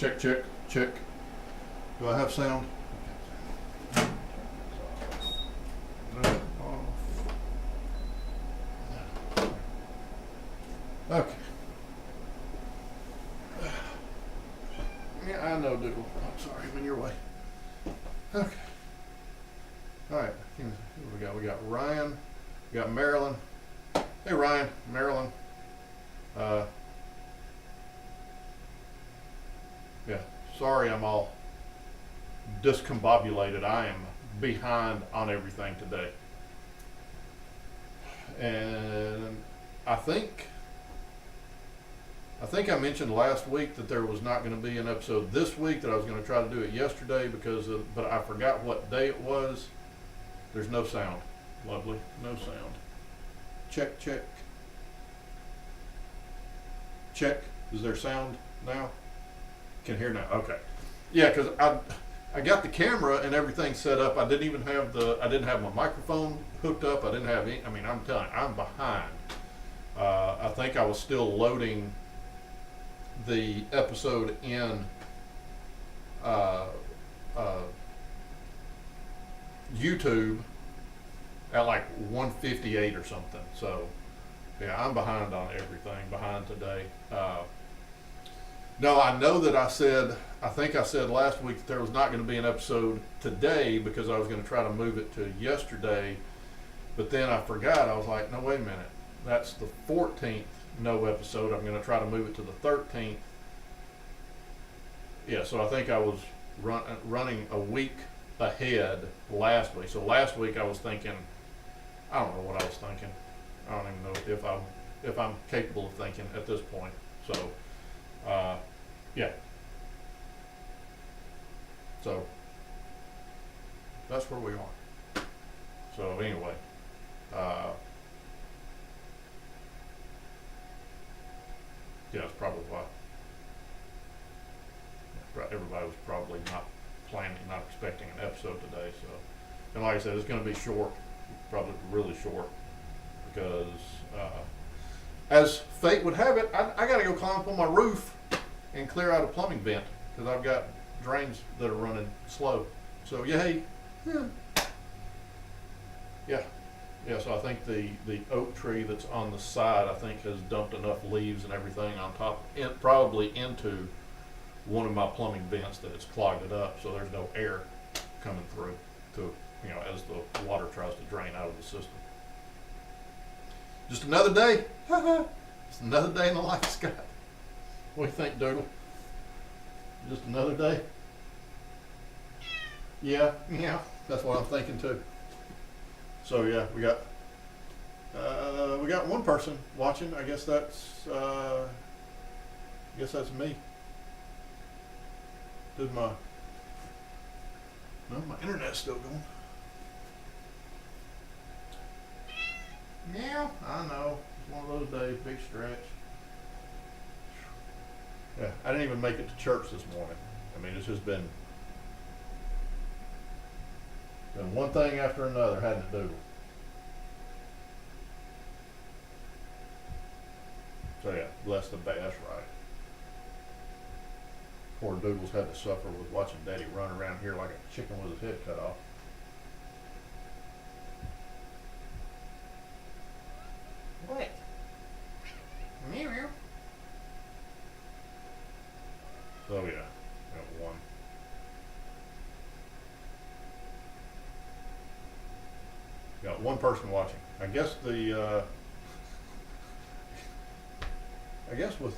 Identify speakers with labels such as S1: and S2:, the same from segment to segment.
S1: Check, check, check. Do I have sound? Okay. Yeah, I know, Doodle. I'm sorry, I'm in your way. Okay. All right. Who we got? We got Ryan. We got Marilyn. Hey, Ryan, Marilyn. Yeah. Sorry, I'm all discombobulated. I am behind on everything today, and I think I mentioned last week that there was not going to be an episode this week, that I was going to try to do it yesterday but I forgot what day it was. There's no sound. Lovely. No sound. Check, check. Check. Is there sound now? Can hear now. Okay. Yeah, because I got the camera and everything set up. I didn't have my microphone hooked up. I didn't have any. I mean, I'm telling you, I'm behind. I think I was still loading the episode in YouTube at like 158 or something. So yeah, I'm behind on everything. Behind today. No, I know that I think I said last week that there was not going to be an episode today because I was going to try to move it to yesterday, but then I forgot. I was like, no, wait a minute. That's the 14th no episode. I'm going to try to move it to the 13th. Yeah, so I think I was running a week ahead last week. So last week I was thinking, I don't know what I was thinking. I don't even know if I'm capable of thinking at this point. So, yeah. So that's where we are. So anyway, yeah, it's probably why everybody was probably not expecting an episode today. So, and like I said, it's going to be short, probably really short, because as fate would have it, I got to go climb up on my roof and clear out a plumbing vent because I've got drains that are running slow. So yay, yeah. So I think the oak tree that's on the side, I think, has dumped enough leaves and everything on top, probably into one of my plumbing vents, that it's clogged it up, so there's no air coming through to, as the water tries to drain out of the system. Just another day. Just another day in the life of Scott. What do you think, Doodle? Just another day? Yeah, that's what I'm thinking too. So yeah, we got one person watching. I guess that's me. My internet's still going. Yeah, I know. It's one of those days, big stretch. Yeah, I didn't even make it to church this morning. I mean, it's just been one thing after another, hadn't it, Doodle? So yeah, bless the bass, right? Poor Doodle's had to suffer with watching Daddy run around here like a chicken with his head cut off. What? Meow. So yeah, got one. Got one person watching. I guess with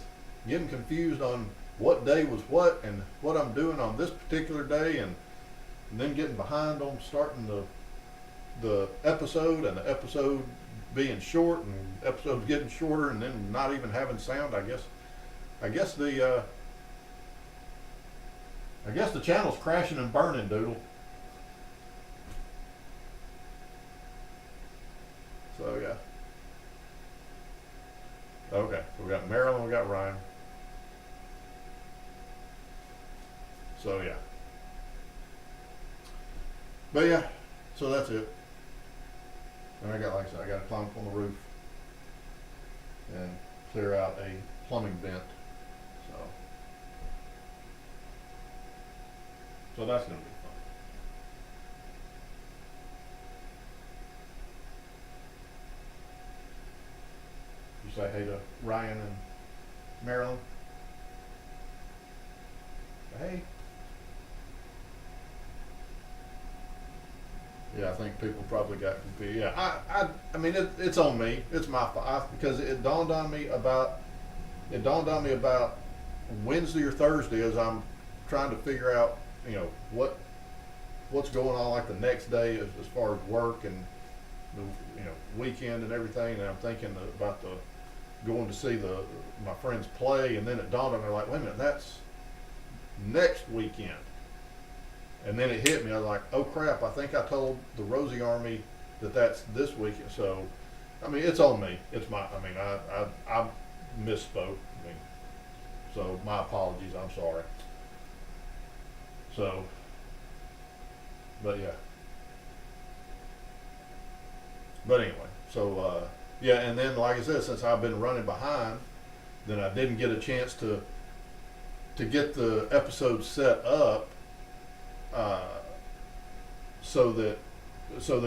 S1: getting confused on what day was what and what I'm doing on this particular day, and then getting behind on starting the episode, and the episode being short, and episodes getting shorter, and then not even having sound. I guess the channel's crashing and burning, Doodle. So yeah. Okay, so we got Marilyn, we got Ryan. So yeah. But yeah, so that's it. And like I said, I got to climb up on the roof and clear out a plumbing vent. So So that's going to be fun. You say hey to Ryan and Marilyn. Hey. Yeah, I think people probably got confused. Yeah, I mean, it's on me. It's my fault because it dawned on me about Wednesday or Thursday as I'm trying to figure out, what's going on like the next day as far as work and the weekend and everything. And I'm thinking about going to see my friends play, and then it dawned on me like, wait a minute, that's next weekend. And then it hit me. I was like, oh crap, I think I told the Rosie Army that that's this weekend. So, I mean, it's on me. I misspoke. So my apologies. I'm sorry. So, but yeah. But anyway, so, yeah, and then like I said, since I've been running behind, then I didn't get a chance to get the episode set up, so that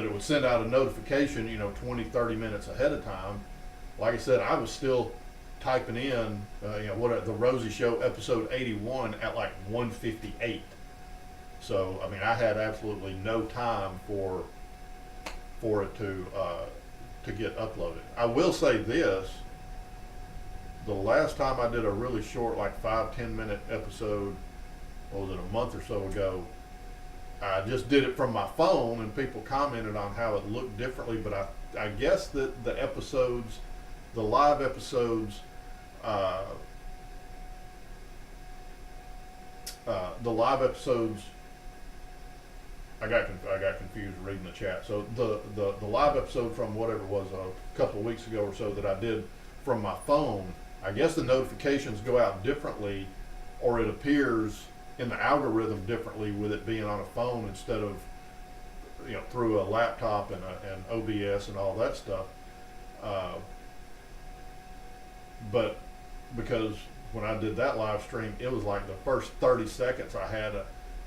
S1: it would send out a notification, 20, 30 minutes ahead of time. Like I said, I was still typing in, the Rosie Show episode 81 at like 1:58. So, I mean, I had absolutely no time for it to get uploaded. I will say this, the last time I did a really short, like 5-10 minute episode, what was it, a month or so ago, I just did it from my phone and people commented on how it looked differently, but I guess that the live episodes, I got confused reading the chat. So the live episode from whatever it was a couple of weeks ago or so that I did from my phone, I guess the notifications go out differently, or it appears in the algorithm differently with it being on a phone instead of through a laptop and OBS and all that stuff. But because when I did that live stream, it was like the first 30 seconds I had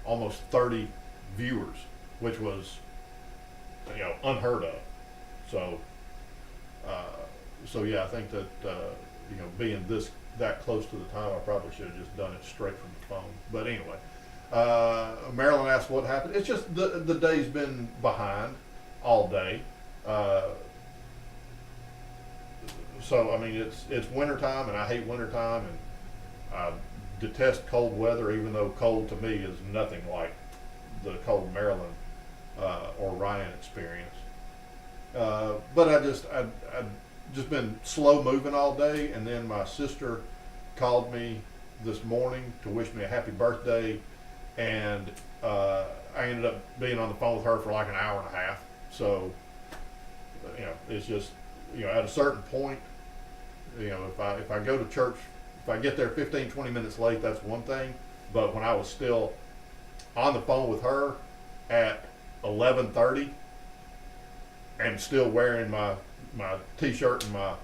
S1: almost 30 viewers, which was unheard of. So yeah, I think that being that close to the time, I probably should have just done it straight from the phone. But anyway, Marilyn asked what happened. It's just the day's been behind all day. So I mean, it's winter time, and I hate winter time, and I detest cold weather. Even though cold to me is nothing like the cold Maryland or Ryan experience. But I just been slow moving all day, and then my sister called me this morning to wish me a happy birthday, and I ended up being on the phone with her for like an hour and a half. So it's just at a certain point, if I go to church, if I get there 15-20 minutes late, that's one thing. But when I was still on the phone with her at 11:30 and still wearing my t-shirt and my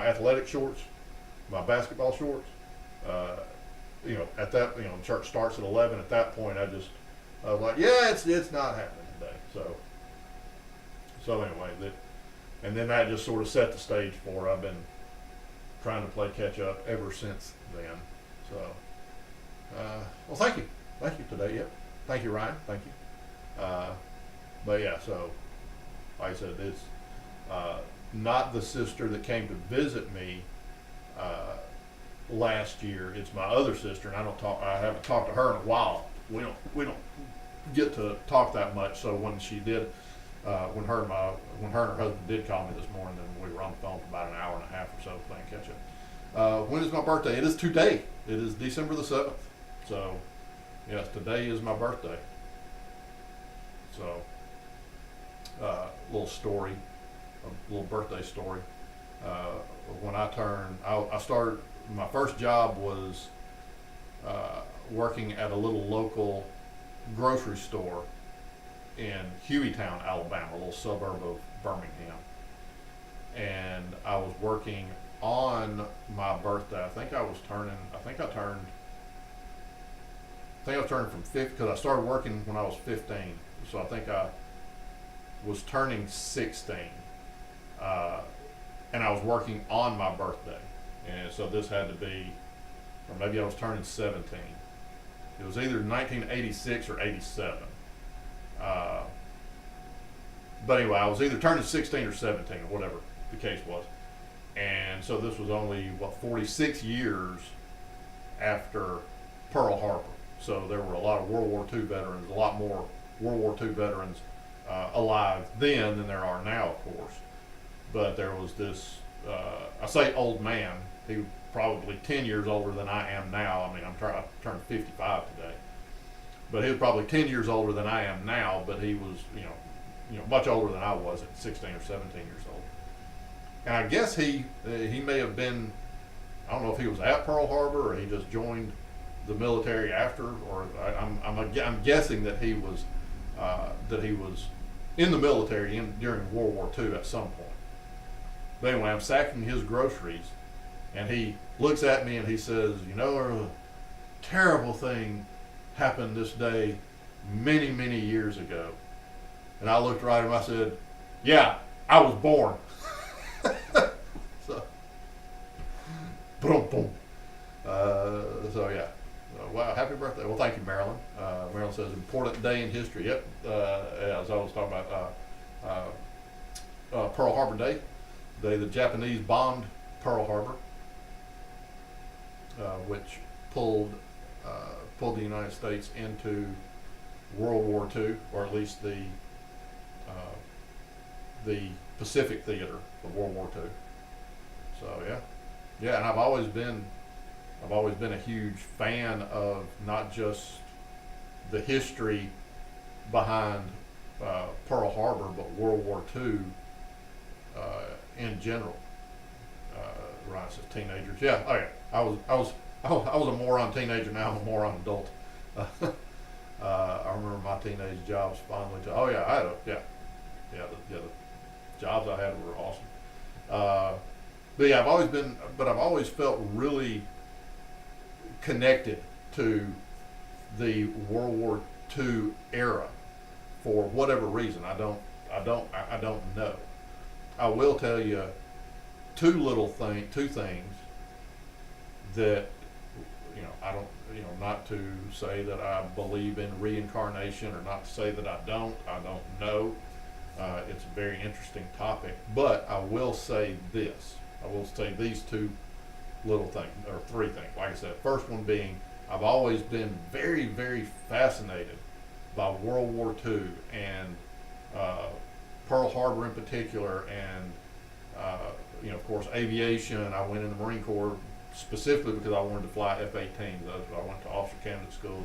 S1: athletic shorts, my basketball shorts, at that, church starts at 11. At that point, I was like, yeah, it's not happening today. So anyway, and then that just sort of set the stage for, I've been trying to play catch up ever since then. So, well, thank you today. Yep. Thank you, Ryan. Thank you. But yeah, so like I said, it's not the sister that came to visit me last year. It's my other sister, and I haven't talked to her in a while. We don't get to talk that much. So when she did, when her and her husband did call me this morning, then we were on the phone for about an hour and a half or so playing catch up. When is my birthday? It is today. It is December the 7th. So yes, today is my birthday. So little birthday story. When I turned, I started, my first job was working at a little local grocery store in Hueytown, Alabama, a little suburb of Birmingham. And I was working on my birthday. I think I turned think I was turning from 50 because I started working when I was 15. So I think I was turning 16, and I was working on my birthday, and so this had to be, or maybe I was turning 17. It was either 1986 or 87. But anyway, I was either turning 16 or 17 or whatever the case was. And so this was only, 46 years after Pearl Harbor. So there were a lot of World War II veterans, a lot more World War II veterans alive then than there are now, of course. But there was this, I say old man, he was probably 10 years older than I am now. I mean, I turned 55 today. But he was probably 10 years older than I am now, but he was, much older than I was at 16 or 17 years old. And I guess he may have been, I don't know if he was at Pearl Harbor or he just joined the military after, or I'm guessing that he was in the military during World War II at some point. But anyway, I'm sacking his groceries, and he looks at me and he says, a terrible thing happened this day many, many years ago. And I looked right at him, I said, yeah, I was born. So, boom, boom. So yeah. Wow, happy birthday. Well, thank you, Marilyn. Marilyn says, important day in history. Yep, as I was talking about Pearl Harbor Day, the day the Japanese bombed Pearl Harbor, which pulled the United States into World War II, or at least the Pacific theater of World War II. So yeah, and I've always been a huge fan of not just the history behind Pearl Harbor, but World War II in general. Ryan says teenagers. Yeah, oh yeah. I was a moron teenager. Now I'm a moron adult. I remember my teenage jobs finally. Oh yeah, I had the jobs I had were awesome. But yeah, I've always felt really connected to the World War II era for whatever reason. I don't know. I will tell you two things that I don't, not to say that I believe in reincarnation or not to say that I don't know. It's a very interesting topic, but I will say this. I will say these two little things, or three things. Like I said, first one being, I've always been very, very fascinated by World War II and Pearl Harbor in particular, and of course, aviation. I went in the Marine Corps specifically because I wanted to fly F-18s. I went to officer candidate school.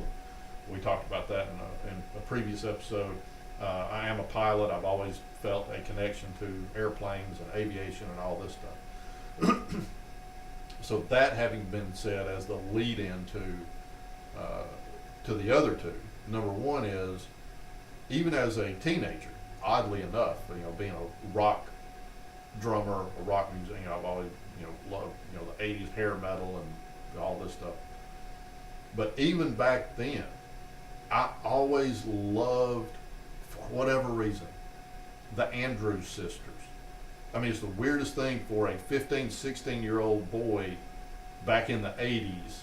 S1: We talked about that in a previous episode. I am a pilot. I've always felt a connection to airplanes and aviation and all this stuff. So that having been said, as the lead-in to the other two, number one is, even as a teenager, oddly enough, being a rock drummer, a rock musician, I've always loved the '80s hair metal and all this stuff. But even back then, I always loved, for whatever reason, the Andrews Sisters. I mean, it's the weirdest thing for a 15, 16-year-old boy back in the 80s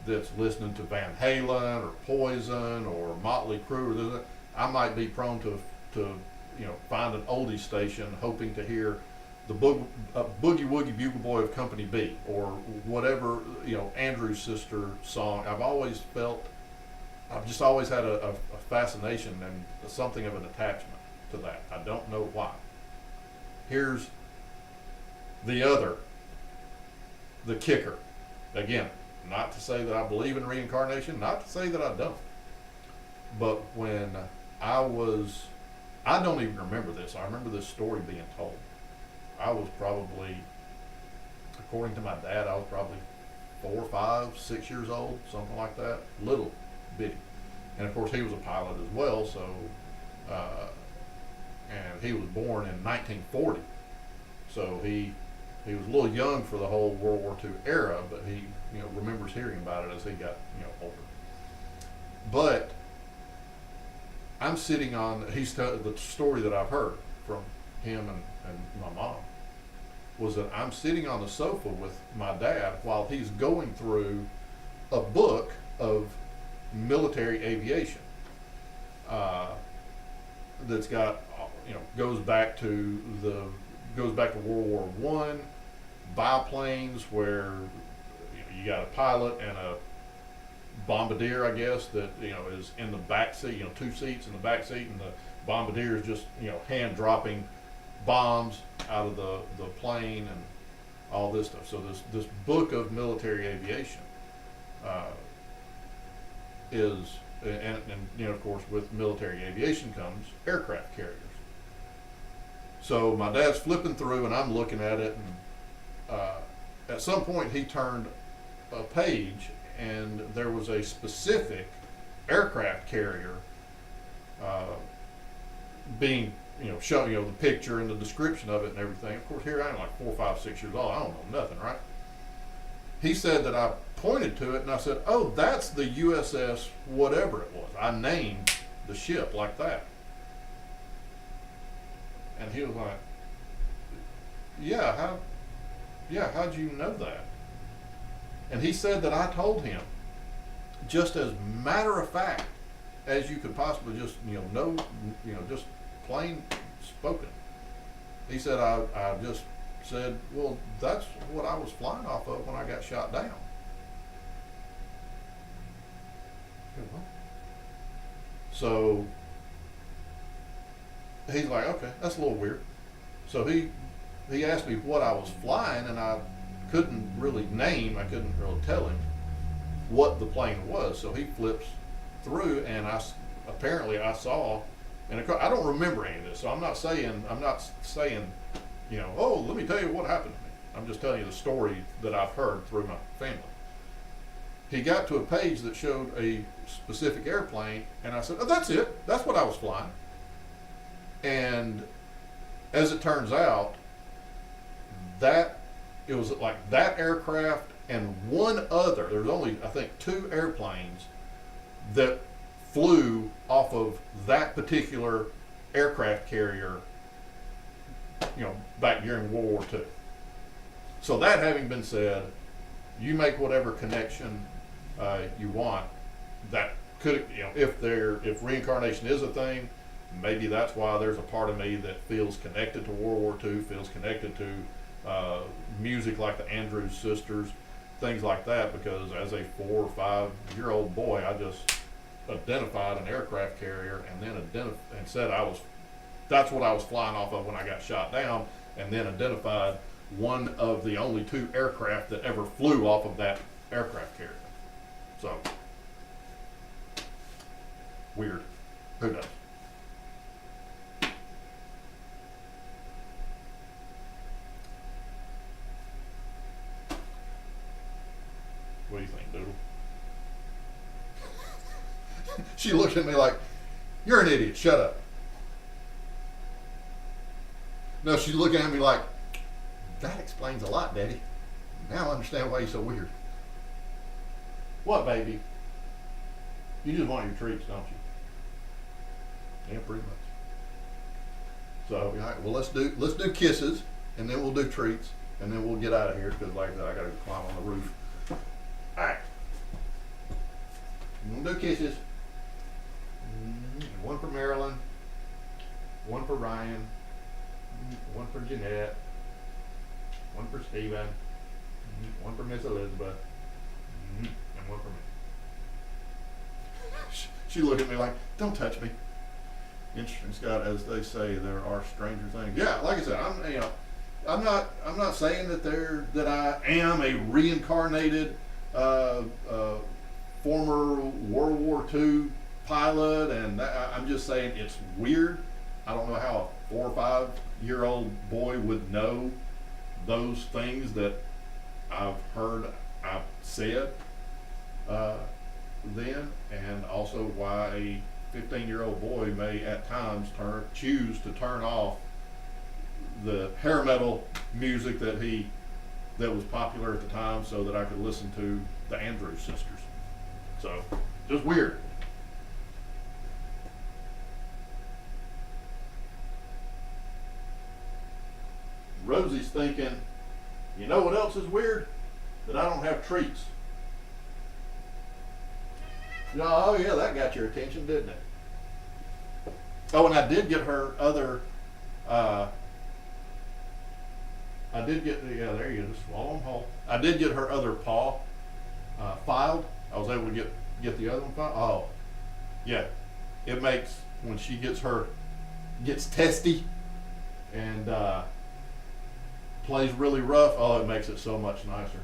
S1: that's listening to Van Halen or Poison or Motley Crue. I might be prone to find an oldies station hoping to hear the Boogie Woogie Bugle Boy of Company B or whatever, Andrews Sister song. I've just always had a fascination and something of an attachment to that. I don't know why. Here's the kicker. Again, not to say that I believe in reincarnation, not to say that I don't. But when I don't even remember this. I remember this story being told. I was probably, according to my dad, I was probably 4, 5, 6 years old, something like that. Little bitty. And of course he was a pilot as well, so and he was born in 1940, so he was a little young for the whole World War II era, but he remembers hearing about it as he got older. But I'm sitting on, the story that I've heard from him and my mom was that I'm sitting on the sofa with my dad while he's going through a book of military aviation that's got, goes back to World War One, biplanes where you got a pilot and a bombardier, I guess, that is in the back seat, two seats in the back seat, and the bombardier is just hand dropping bombs out of the plane and all this stuff. So this book of military aviation is, and of course with military aviation comes aircraft carriers. So my dad's flipping through and I'm looking at it, and at some point he turned a page and there was a specific aircraft carrier being shown, the picture and the description of it and everything. Of course, here I am, like 4, 5, 6 years old. I don't know nothing, right? He said that I pointed to it and I said, "Oh, that's the USS whatever it was." I named the ship like that. And he was like, how'd you know that?" And he said that I told him, just as matter of fact as you could possibly just, just plain spoken. He said, I just said, "Well, that's what I was flying off of when I got shot down." So he's like, "Okay, that's a little weird." So he asked me what I was flying, and I couldn't really tell him what the plane was. So he flips through, and apparently I saw, and I don't remember any of this, so I'm not saying, "Oh, let me tell you what happened to me." I'm just telling you the story that I've heard through my family. He got to a page that showed a specific airplane, and I said, "Oh, that's it. That's what I was flying." And as it turns out, it was like that aircraft and one other. There was only, I think, 2 airplanes that flew off of that particular aircraft carrier, back during World War II. So that having been said, you make whatever connection you want. That could, if reincarnation is a thing, maybe that's why there's a part of me that feels connected to World War II, feels connected to music like the Andrews Sisters, things like that, because as a 4 or 5 year old boy, I just identified an aircraft carrier and then said that's what I was flying off of when I got shot down, and then identified one of the only 2 aircraft that ever flew off of that aircraft carrier. So weird. Who knows? What do you think, Doodle? She looked at me like, "You're an idiot, shut up." No, she's looking at me like, "That explains a lot, Daddy. Now I understand why you're so weird." What, baby? You just want your treats, don't you? Yeah, pretty much. So, all right, well, let's do kisses, and then we'll do treats, and then we'll get out of here, because like I said, I gotta climb on the roof. All right. I'm gonna do kisses. One for Marilyn, one for Ryan, one for Jeanette, one for Stephen, one for Miss Elizabeth, and one for me. She looked at me like, "Don't touch me." Interesting, Scott. As they say, there are stranger things. Yeah, like I said, I'm not saying that I am a reincarnated former World War II pilot, and I'm just saying it's weird. I don't know how a 4 or 5 year old boy would know those things that I've heard I've said then, and also why a 15-year-old boy may at times choose to turn off the hair metal music that was popular at the time, so that I could listen to the Andrews Sisters. So just weird. Rosie's thinking, you know what else is weird? That I don't have treats. Oh yeah, that got your attention, didn't it? Oh, and I did get her other, I did get, yeah, there you go, just swallow them whole. I did get her other paw filed. I was able to get the other one filed. Oh, yeah, it makes, when she gets testy and plays really rough, oh, it makes it so much nicer.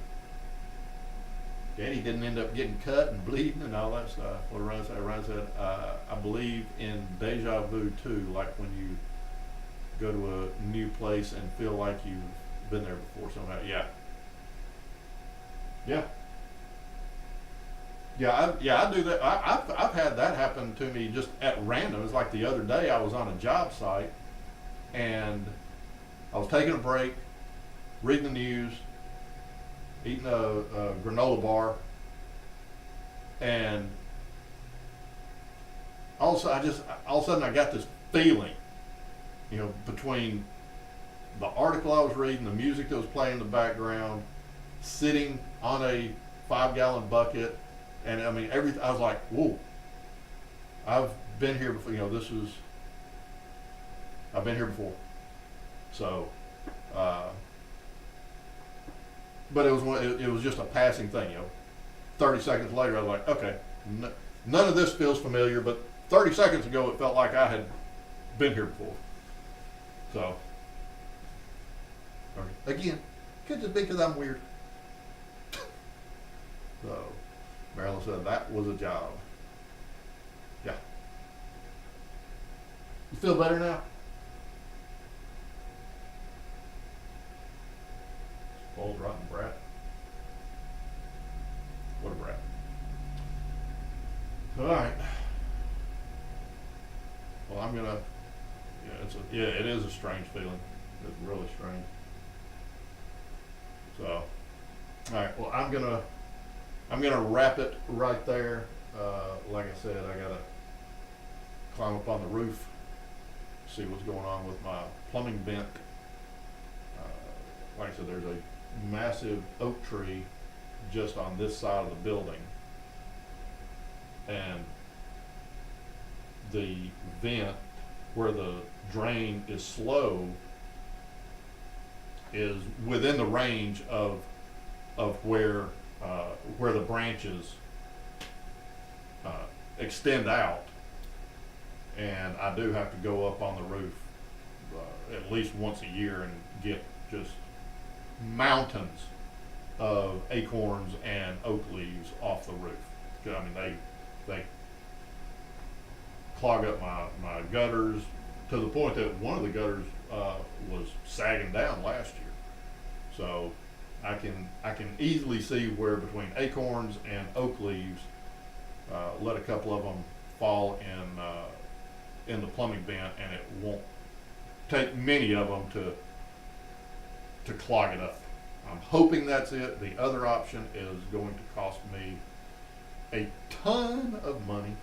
S1: Danny didn't end up getting cut and bleeding and all that stuff. What Ryan said, I believe in deja vu too, like when you go to a new place and feel like you've been there before somehow. Yeah. Yeah. I do that. I've had that happen to me just at random. It's like the other day I was on a job site and I was taking a break, reading the news, eating a granola bar, and all of a sudden I got this feeling, between the article I was reading, the music that was playing in the background, sitting on a 5-gallon bucket, and I mean everything. I was like, whoa, I've been here before. I've been here before. So, but it was just a passing thing. 30 seconds later, I was like, okay, none of this feels familiar, but 30 seconds ago, it felt like I had been here before. So, again, could just be because I'm weird. So, Marilyn said that was a job. Yeah. You feel better now? Spoiled rotten brat. What a brat. All right. Well, I'm gonna. It is a strange feeling. It's really strange. So, all right. Well, I'm gonna wrap it right there. Like I said, I gotta climb up on the roof, see what's going on with my plumbing vent. Like I said, there's a massive oak tree just on this side of the building, and the vent where the drain is slow is within the range of where the branches extend out, and I do have to go up on the roof at least once a year and get just mountains of acorns and oak leaves off the roof. I mean, they clog up my gutters to the point that one of the gutters was sagging down last year. So I can easily see where between acorns and oak leaves, let a couple of them fall in the plumbing vent, and it won't take many of them to clog it up. I'm hoping that's it. The other option is going to cost me a ton of money,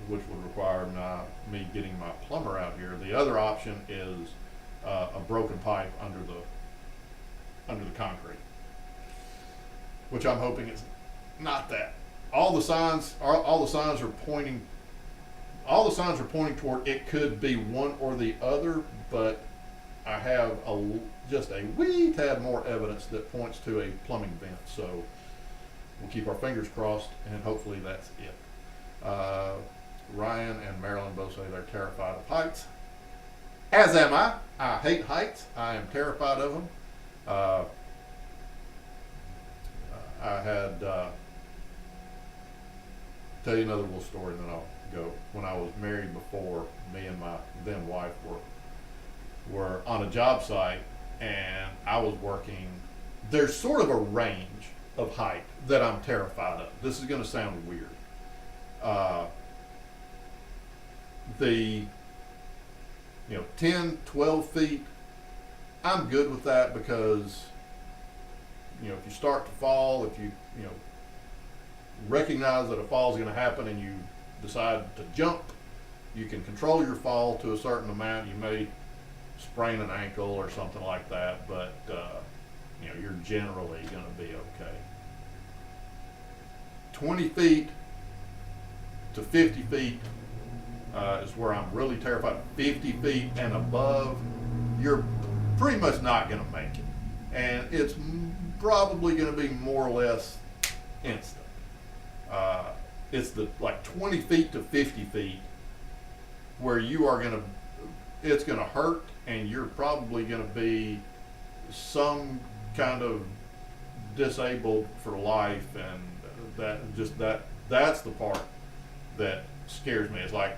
S1: which would require me getting my plumber out here. The other option is a broken pipe under the concrete, which I'm hoping is not that. All the signs are pointing toward it could be one or the other, but I have just a wee tad more evidence that points to a plumbing vent. So we'll keep our fingers crossed, and hopefully that's it. Ryan and Marilyn both say they're terrified of heights. As am I. I hate heights. I am terrified of them. I had tell you another little story, and then I'll go. When I was married before, me and my then wife were on a job site, and I was working. There's sort of a range of height that I'm terrified of. This is going to sound weird. The 10, 12 feet, I'm good with that, because if you start to fall, if you recognize that a fall is going to happen and you decide to jump, you can control your fall to a certain amount. You may sprain an ankle or something like that, but you're generally going to be okay. 20 feet to 50 feet is where I'm really terrified. 50 feet and above, you're pretty much not going to make it. And it's probably going to be more or less instant. It's the like 20 feet to 50 feet where you are going to, it's going to hurt, and you're probably going to be some kind of disabled for life, and that's the part that scares me. It's like,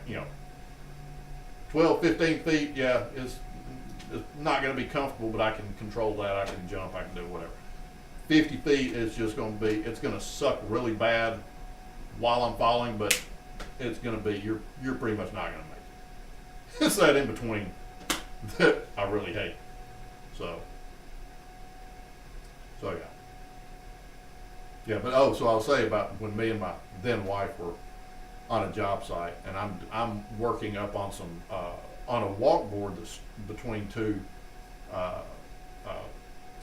S1: 12, 15 feet, yeah, it's not going to be comfortable, but I can control that. I can jump, I can do whatever. 50 feet is just going to be, it's going to suck really bad while I'm falling, but it's going to be, you're pretty much not going to make it. It's that in between that I really hate. So yeah. Yeah, but so I'll say about when me and my then wife were on a job site, and I'm working up on some on a walkboard that's between two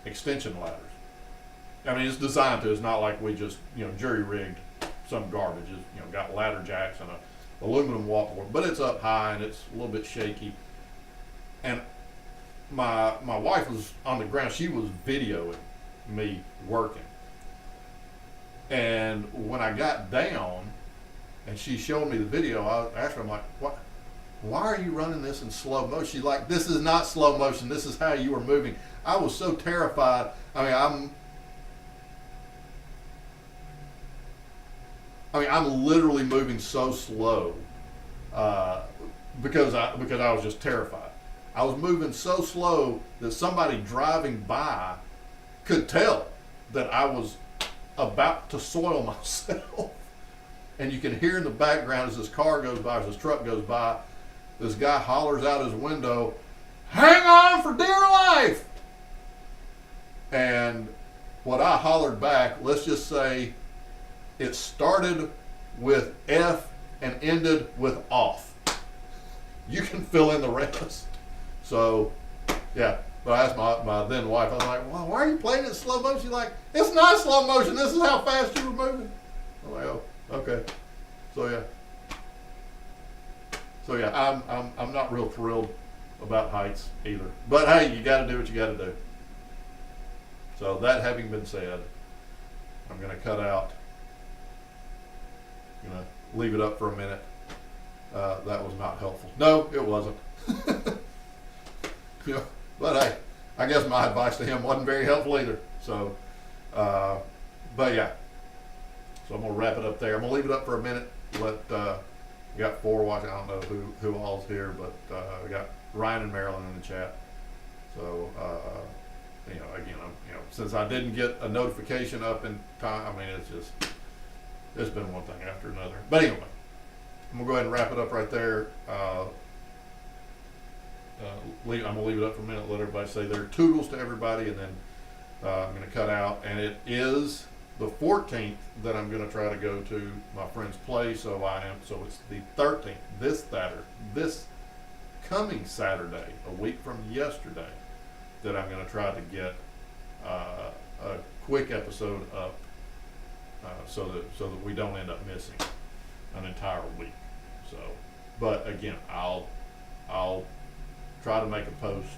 S1: extension ladders. I mean, it's designed to. It's not like we just jury rigged some garbage. It's got ladder jacks and a aluminum walkboard, but it's up high and it's a little bit shaky. And my wife was on the ground. She was videoing me working. And when I got down and she showed me the video, I asked her, I'm like, what? Why are you running this in slow motion? She's like, this is not slow motion. This is how you are moving. I was so terrified. I mean, I'm literally moving so slow because I was just terrified. I was moving so slow that somebody driving by could tell that I was about to soil myself. And you can hear in the background as this car goes by, as this truck goes by, this guy hollers out his window, "Hang on for dear life!" And what I hollered back, let's just say it started with F and ended with off. You can fill in the rest. So, yeah. But I asked my then wife, I was like, well, why are you playing it in slow motion? She's like, it's not slow motion. This is how fast you were moving. I'm like, oh, okay. So yeah, I'm not real thrilled about heights either. But hey, you got to do what you got to do. So that having been said, I'm going to cut out. I'm going to leave it up for a minute. That was not helpful. No, it wasn't. But hey, I guess my advice to him wasn't very helpful either. So, but yeah. So I'm gonna wrap it up there. I'm gonna leave it up for a minute. We got 4 watching. I don't know who all's here, but we got Ryan and Marilyn in the chat. So again, since I didn't get a notification up in time, I mean, it's been one thing after another. But anyway, I'm gonna go ahead and wrap it up right there. I'm gonna leave it up for a minute. Let everybody say their toodles to everybody, and then I'm gonna cut out. And it is the 14th that I'm gonna try to go to my friend's place. So it's the 13th. This coming Saturday, a week from yesterday, that I'm gonna try to get a quick episode up, so that we don't end up missing an entire week. So, but again, I'll try to make a post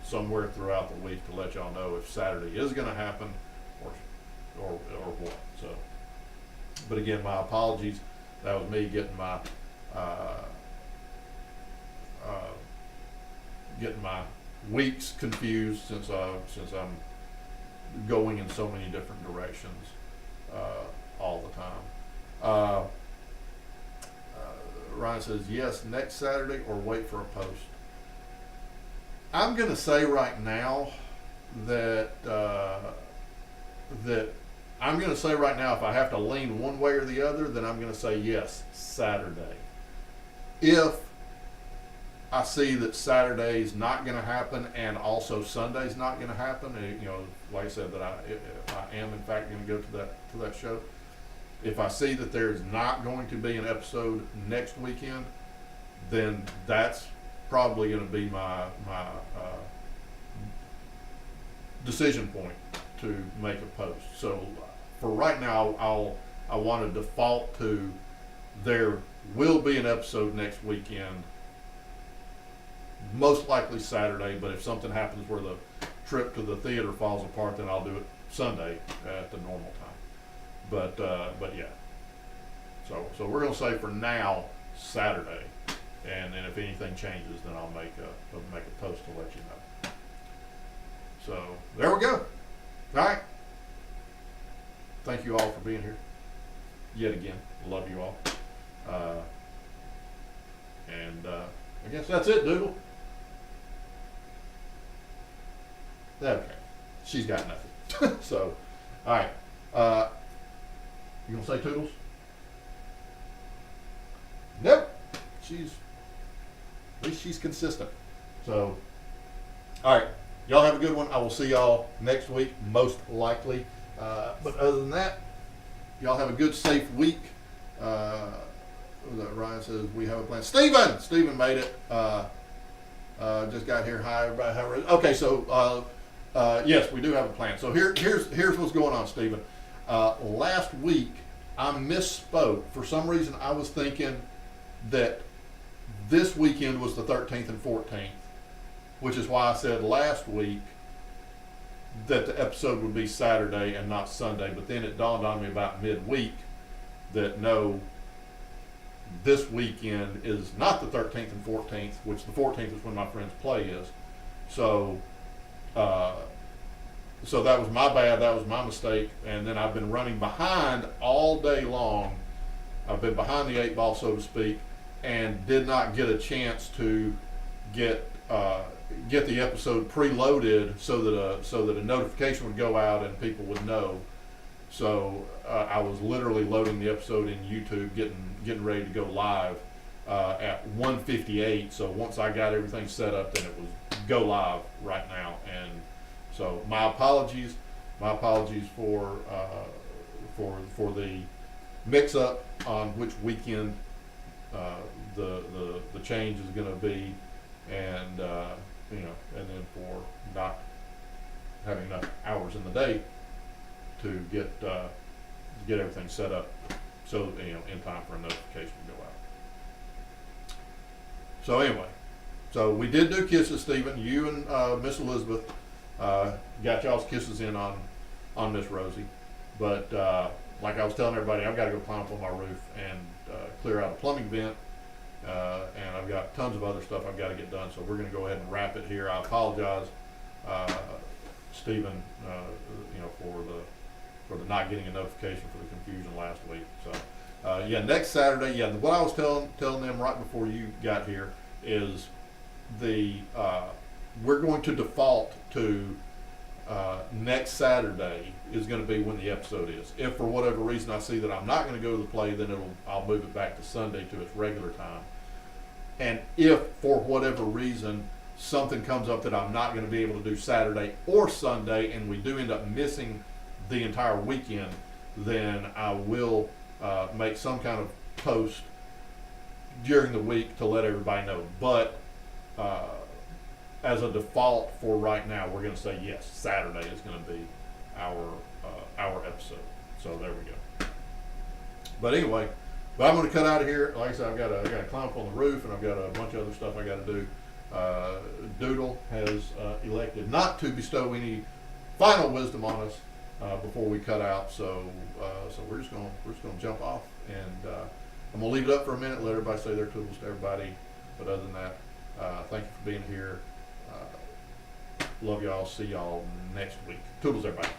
S1: somewhere throughout the week to let y'all know if Saturday is going to happen or what. So, but again, my apologies. That was me getting my weeks confused since I'm going in so many different directions all the time. Ryan says yes, next Saturday, or wait for a post. I'm going to say right now that if I have to lean one way or the other, then I'm going to say yes, Saturday. If I see that Saturday's not going to happen and also Sunday's not going to happen, like I said, that if I am in fact going to go to that show, if I see that there's not going to be an episode next weekend, then that's probably going to be my decision point to make a post. So for right now, I want to default to there will be an episode next weekend, most likely Saturday. But if something happens where the trip to the theater falls apart, then I'll do it Sunday at the normal time. But yeah. So we're gonna say for now Saturday, and then if anything changes, then I'll make a post to let you know. So there we go. All right. Thank you all for being here. Yet again, love you all. I guess that's it, Doodle. Okay. She's got nothing. So, all right. You gonna say toodles? Nope. At least she's consistent. So, all right. Y'all have a good one. I will see y'all next week, most likely. But other than that, y'all have a good, safe week. Ryan says we have a plan. Steven made it. Just got here. Hi, everybody. Okay, so yes, we do have a plan. So here's what's going on, Steven. Last week I misspoke. For some reason, I was thinking that this weekend was the 13th and 14th, which is why I said last week that the episode would be Saturday and not Sunday. But then it dawned on me about midweek that no, this weekend is not the 13th and 14th, which the 14th is when my friend's play is. So so that was my bad. That was my mistake. And then I've been running behind all day long. I've been behind the 8 ball, so to speak, and did not get a chance to get the episode preloaded so that a notification would go out and people would know. So I was literally loading the episode in YouTube, getting ready to go live at 1:58. So once I got everything set up, then it was go live right now. And so my apologies for the mix-up on which weekend the change is going to be, and and then for not having enough hours in the day to get everything set up so in time for a notification to go out. So anyway, so we did do kisses, Stephen. You and Miss Elizabeth got y'all's kisses in on Miss Rosie, but like I was telling everybody, I've got to go climb up on my roof and clear out a plumbing vent, and I've got tons of other stuff I've got to get done. So we're going to go ahead and wrap it here. I apologize, Stephen, for the not getting a notification for the confusion last week. So yeah, next Saturday. Yeah, what I was telling them right before you got here is we're going to default to next Saturday is going to be when the episode is. If for whatever reason I see that I'm not going to go to the play, then I'll move it back to Sunday to its regular time. And if for whatever reason something comes up that I'm not going to be able to do Saturday or Sunday, and we do end up missing the entire weekend, then I will make some kind of post during the week to let everybody know. But as a default for right now, we're going to say yes, Saturday is going to be our episode. So there we go. But anyway, I'm going to cut out of here. Like I said, I've got to climb up on the roof, and I've got a bunch of other stuff I got to do. Doodle has elected not to bestow any final wisdom on us before we cut out. So we're just going to jump off, and I'm going to leave it up for a minute. Let everybody say their toodles to everybody. But other than that, thank you for being here. Love y'all. See y'all next week. Toodles, everybody.